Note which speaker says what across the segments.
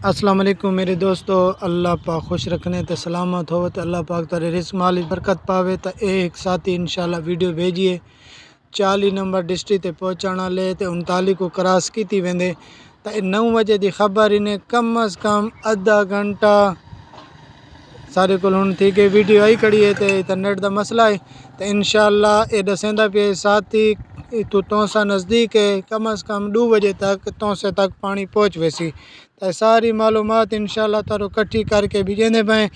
Speaker 1: السلام علیکم میرے دوستو، اللہ پاک خوش رکھنے تے سلامت ہو تے اللہ پاک تارے رزق مال برکت پاوے۔ تے ایک ساتھی انشاءاللہ ویڈیو بھیجیے 40 نمبر ڈسٹرکٹ تے پہنچانا لے تے 39 کو کراس کیتی ویندے تے 9 بجے دی خبر انہیں کم از کم آدھا گھنٹہ سارے کو ہن تھی کہ ویڈیو آئی کھڑی ہے تے انٹرنیٹ دا مسئلہ ہے تے انشاءاللہ اے دسیندا پیا ساتھی تو تونسا نزدیک ہے کم از کم 2 بجے تک تونسے تک پانی پہنچ ویسی تے ساری معلومات انشاءاللہ تارو کٹھی کر کے بھیجنے پائیں۔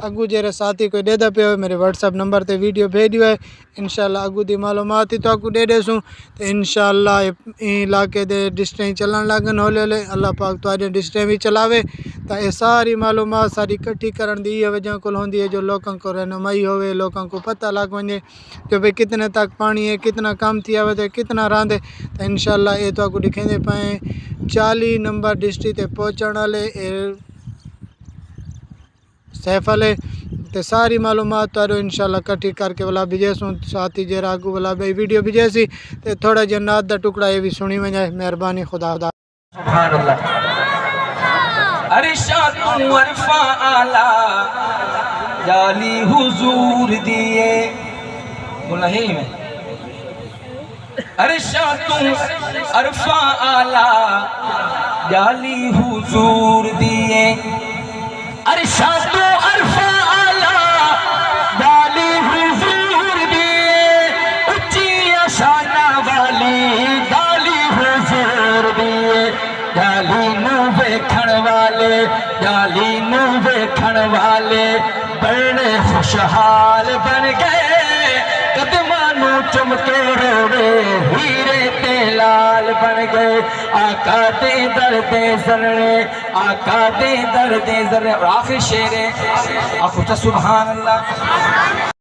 Speaker 1: اگو جیرے ساتھی کوئی دے دا پہ ہوئے میرے واٹس ایپ نمبر تے ویڈیو بھیجو ہے انشاءاللہ اگو دی معلومات ہی تو اگو دے دے سوں تے انشاءاللہ علاقے دے ڈسٹریں چلن لگن ہولے ہولے اللہ پاک تواڈے ڈسٹریں بھی چلاوے تا یہ ساری معلومات ساری کٹھی کرن دی یہ وجہ کول ہوندی ہے جو لوگوں کو رہنمائی ہوئے، لوگوں کو پتہ لگ ونجے جو بھئی کتنے تک پانی ہے، کتنا کام تھیا ہوئے کتنا راندے تو انشاءاللہ یہ تو اگو دکھیں دے پائیں 40 نمبر ڈسٹرکٹ تے پہنچن والے سیف والے تے ساری معلومات تارو انشاءاللہ کٹھی کر کے والا بھیجے سوں ساتھی جے راگو والا بھائی ویڈیو بھیجے سی تے تھوڑا جنات دا ٹکڑا یہ بھی سنی ونجائے۔ مہربانی خدا دا
Speaker 2: سبحان اللہ۔ ارشاد عرفا آلہ جالی حضور دیے بولا ہی میں ارشاد عرفا آلہ جالی حضور دیے ارشاد عرفا آلہ جالی حضور دیے اچھی شانہ والی جالی حضور دیے جالی نو ویکھن والے جالی نو ویکھن والے بڑے خوشحال بن گئے قدمانو چم کے روڑے ہیرے تے لال بن گئے آقا دے درد زرنے آقا دے درد زرنے اور آخر شعر ہے آپ سبحان اللہ۔